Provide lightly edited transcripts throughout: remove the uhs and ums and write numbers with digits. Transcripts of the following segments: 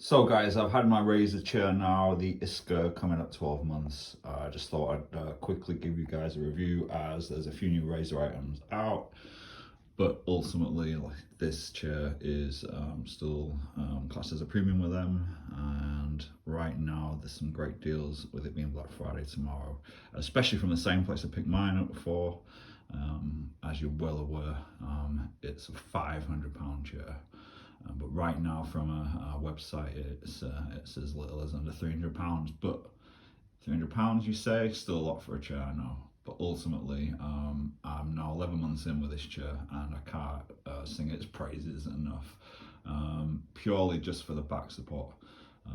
So guys, I've had my Razer chair now, the Iskur, coming up 12 months. I just thought I'd quickly give you guys a review as there's a few new Razer items out. But ultimately, this chair is still classed as a premium with them. And right now, there's some great deals with it being Black Friday tomorrow, especially from the same place I picked mine up for. As you're well aware, it's a £500 chair. But right now, from a website, it's as little as under £300. But £300, you say, still a lot for a chair, I know. But ultimately, I'm now 11 months in with this chair, and I can't sing its praises enough. Purely just for the back support.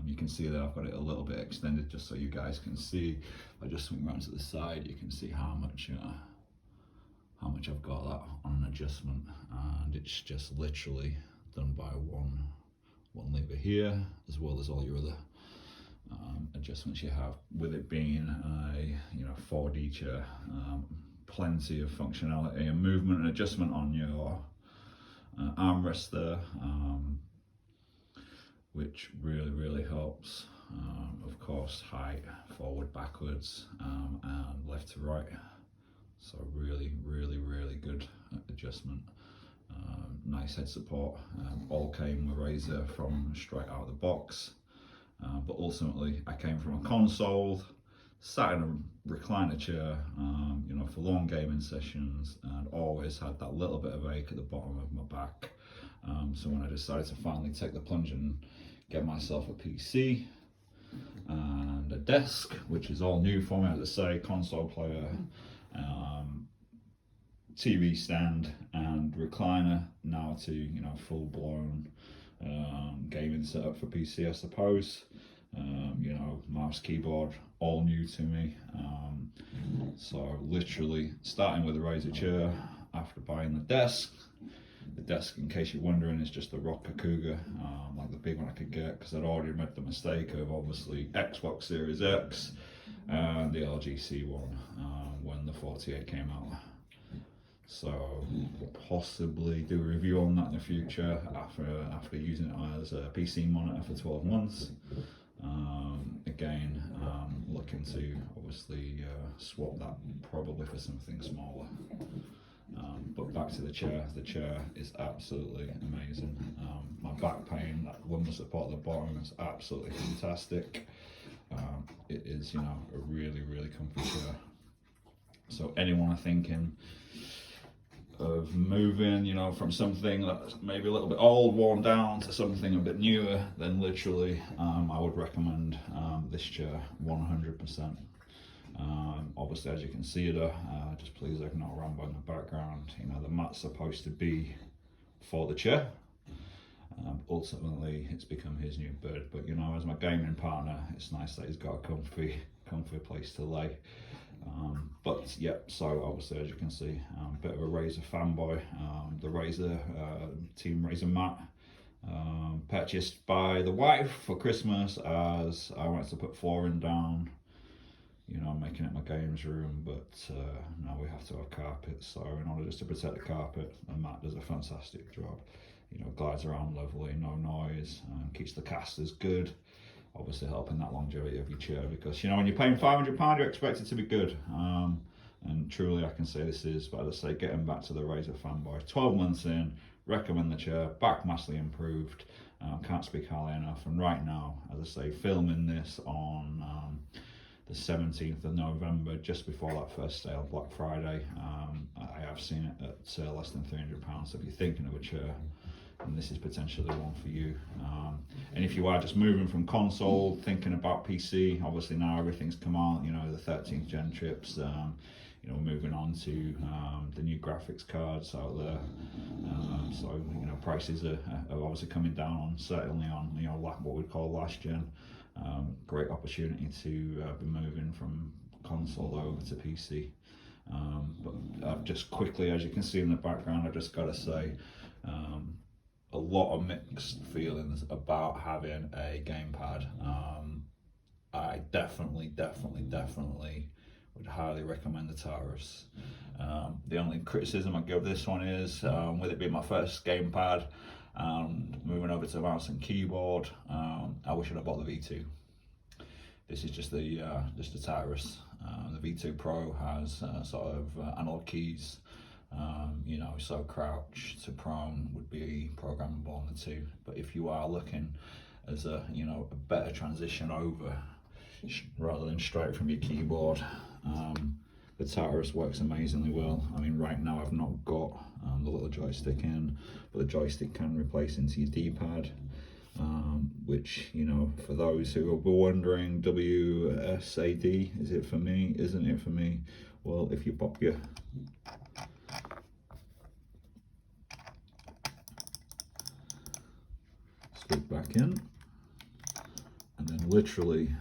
You can see that I've got it a little bit extended, just so you guys can see. If I just swing around to the side, you can see how much I've got that on an adjustment, and it's just literally done by one lever here, as well as all your other adjustments you have. With it being a 4D chair, plenty of functionality and movement and adjustment on your armrest there, which really helps. Of course, height, forward, backwards, and left to right. So really good adjustment. Nice head support. All came with Razer from straight out of the box. But ultimately, I came from a console, sat in a recliner chair, for long gaming sessions, and always had that little bit of ache at the bottom of my back. So when I decided to finally take the plunge and get myself a PC and a desk, which is all new for me, as I say, console player, TV stand and recliner, now to full-blown gaming setup for PC, I suppose. Mouse, keyboard, all new to me. So literally starting with the Razer chair after buying the desk. The desk, in case you're wondering, is just the Rocker Cougar, like the big one I could get, because I'd already made the mistake of obviously Xbox Series X and the LGC one when the 48 came out. So we'll possibly do a review on that in the future after using it as a PC monitor for 12 months. Again, looking to obviously swap that probably for something smaller. But back to the chair. The chair is absolutely amazing. My back pain, that lumbar support at the bottom, is absolutely fantastic. It is, a really comfy chair. So anyone thinking of moving, from something that's maybe a little bit old, worn down, to something a bit newer, then literally I would recommend this chair 100%. Obviously, as you can see there, just please ignore Rambo in the background. The mat's supposed to be for the chair. Ultimately, it's become his new bed, but as my gaming partner, it's nice that he's got a comfy place to lay. But yeah, so obviously, as you can see, I'm a bit of a Razer fanboy. The Razer Team Razer mat, purchased by the wife for Christmas, as I wanted to put flooring down, making it my games room, but now we have to have carpet. So in order just to protect the carpet, the mat does a fantastic job. Glides around lovely, no noise, keeps the casters good. Obviously helping that longevity of your chair, because when you're paying £500, you expect it to be good, and truly I can say this is. But as I say, getting back to the Razer fanboy, 12 months in, recommend the chair, back massively improved, can't speak highly enough. And right now, as I say, filming this on the 17th of November, just before that first sale, Black Friday, I have seen it at less than £300. So if you're thinking of a chair, and this is potentially the one for you. And if you are just moving from console, thinking about PC, obviously now everything's come on, the 13th gen chips, moving on to the new graphics cards out there. So prices are obviously coming down certainly on what we'd call last gen. Great opportunity to be moving from console over to PC. But just quickly, as you can see in the background, I just got to say, a lot of mixed feelings about having a gamepad. I definitely would highly recommend the Taurus. The only criticism I give this one is, with it being my first gamepad, And moving over to the mouse and keyboard, I wish I'd have bought the V2. This is just the Tartarus. The V2 Pro has sort of analog keys. You know, so crouch to prone would be programmable on the 2. But if you are looking as a, you know, a better transition over rather than straight from your keyboard, the Tartarus works amazingly well. I mean, right now I've not got the little joystick in, but the joystick can replace into your D-pad, which, you know, for those who are wondering, WSAD, is it for me? Isn't it for me? Well, if you pop your stick back in, and then literally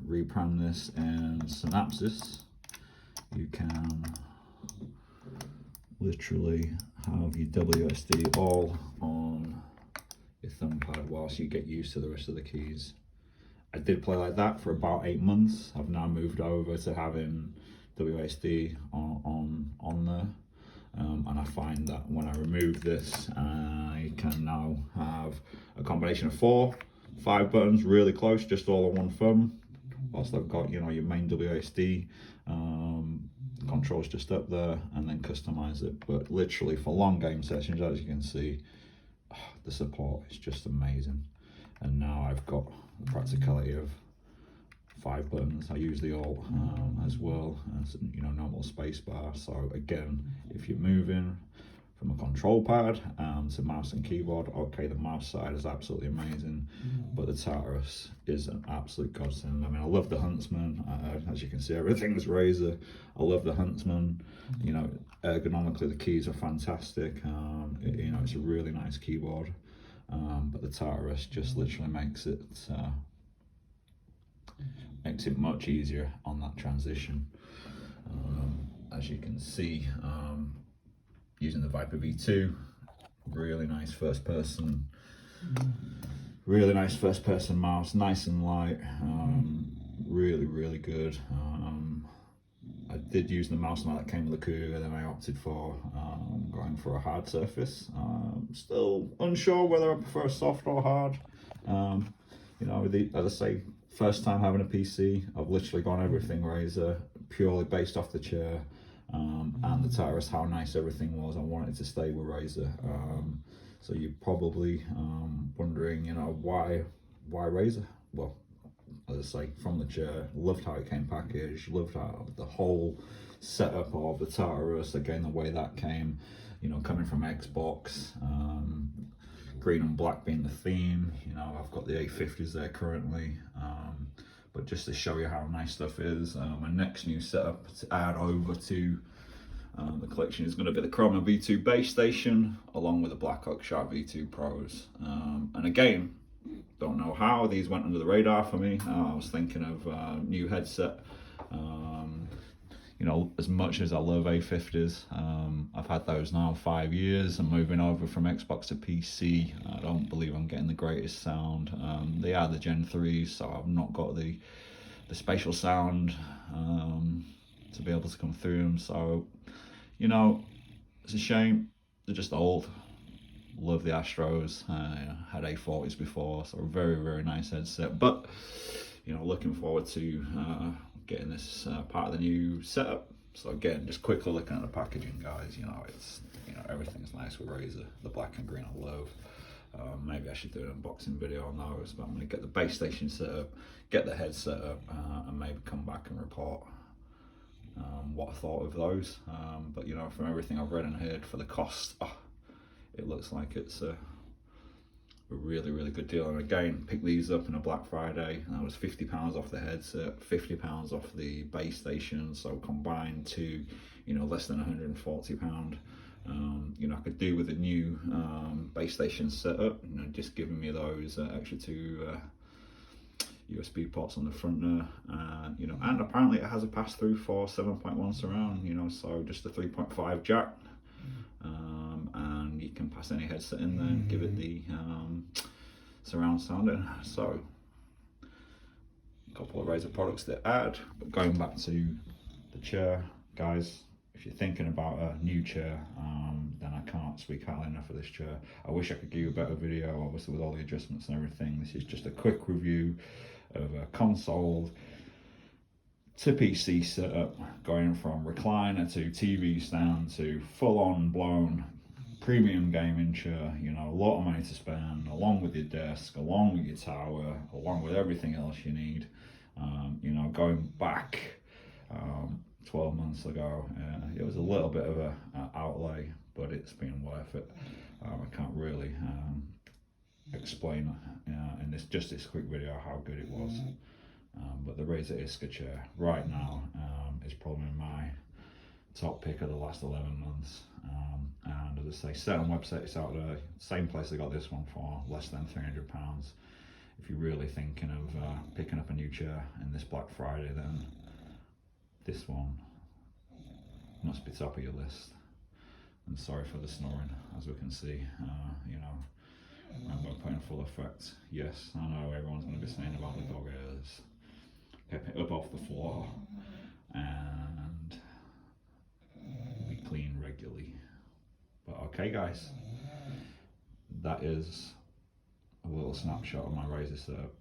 reprogram this in Synapses, you can literally have your WSD all on your thumb pad whilst you get used to the rest of the keys. I did play like that for about 8 months. I've now moved over to having WSD on there, and I find that when I remove this, I can now have a combination of 4, 5 buttons really close, just all on one thumb, whilst I've got, you know, your main WSD controls just up there, and then customize it. But literally for long game sessions, as you can see, the support is just amazing. And now I've got the practicality of 5 buttons. I use the Alt as well as, you know, normal space bar. So again, if you're moving from a control pad to mouse and keyboard, okay, the mouse side is absolutely amazing, but the Tartarus is an absolute godsend. I mean, I love the Huntsman. As you can see, everything's Razer. I love the Huntsman. You know, ergonomically the keys are fantastic. You know, it's a really nice keyboard, but the Tartarus just literally makes it much easier on that transition. As you can see, using the Viper V2, really nice first person mouse, nice and light, really good. I did use the mouse mat that came with the Cougar, then I opted for going for a hard surface. Still unsure whether I prefer soft or hard. You know, as I say, first time having a PC, I've literally gone everything Razer, purely based off the chair. And the Tartarus, how nice everything was. I wanted to stay with Razer. So you're probably wondering, you know, why Razer? Well, as I say, from the chair, loved how it came packaged, loved how the whole setup of the Tartarus, again, the way that came, you know, coming from Xbox, green and black being the theme. You know, I've got the A50s there currently. But just to show you how nice stuff is, my next new setup to add over to the collection is going to be the Chroma V2 base station, along with the Blackhawk Shark V2 Pros. And again, don't know how these went under the radar for me. I was thinking of a new headset. You know, as much as I love A50s, I've had those now 5 years. I'm moving over from Xbox to PC. I don't believe I'm getting the greatest sound. They are the Gen 3s, so I've not got the spatial sound to be able to come through them. So, you know, it's a shame. They're just old. Love the Astros. Had A40s before, so a very nice headset. But, you know, looking forward to getting this part of the new setup. So again, just quickly looking at the packaging, guys, you know, it's, you know, everything's nice with Razer. The black and green I love. Maybe I should do an unboxing video on those, but I'm going to get the base station set up, get the head set up, and maybe come back and report what I thought of those. But you know, from everything I've read and heard, for the cost, it looks like it's a really good deal. And again, picked these up in a Black Friday, and that was £50 off the headset, £50 off the base station, so combined to, you know, less than £140. You know, I could do with a new base station setup, you know, just giving me those extra 2 USB ports on the front there, you know, and apparently it has a pass-through for 7.1 surround, you know, so just a 3.5 jack. And you can pass any headset in there and give it the surround sound in. So a couple of Razer products to add. But going back to the chair, guys, if you're thinking about a new chair, then I can't speak highly enough of this chair. I wish I could give you a better video, obviously with all the adjustments and everything. This is just a quick review of a console to PC setup, going from recliner to TV stand to full-on blown premium gaming chair. You know, a lot of money to spend, along with your desk, along with your tower, along with everything else you need. You know, going back 12 months ago, it was a little bit of a outlay, but it's been worth it. I can't really explain in this quick video how good it was. But the Razer Iskur chair right now is probably my top pick of the last 11 months. And as I say, certain websites out there, same place I got this one for, less than £300. If you're really thinking of picking up a new chair in this Black Friday, then this one must be top of your list. And sorry for the snoring, as we can see. You know, I'm going to put in full effect. Yes, I know everyone's going to be saying about the dog ears. Get it up off the floor and be cleaned regularly. But okay, guys, that is a little snapshot of my Razer setup.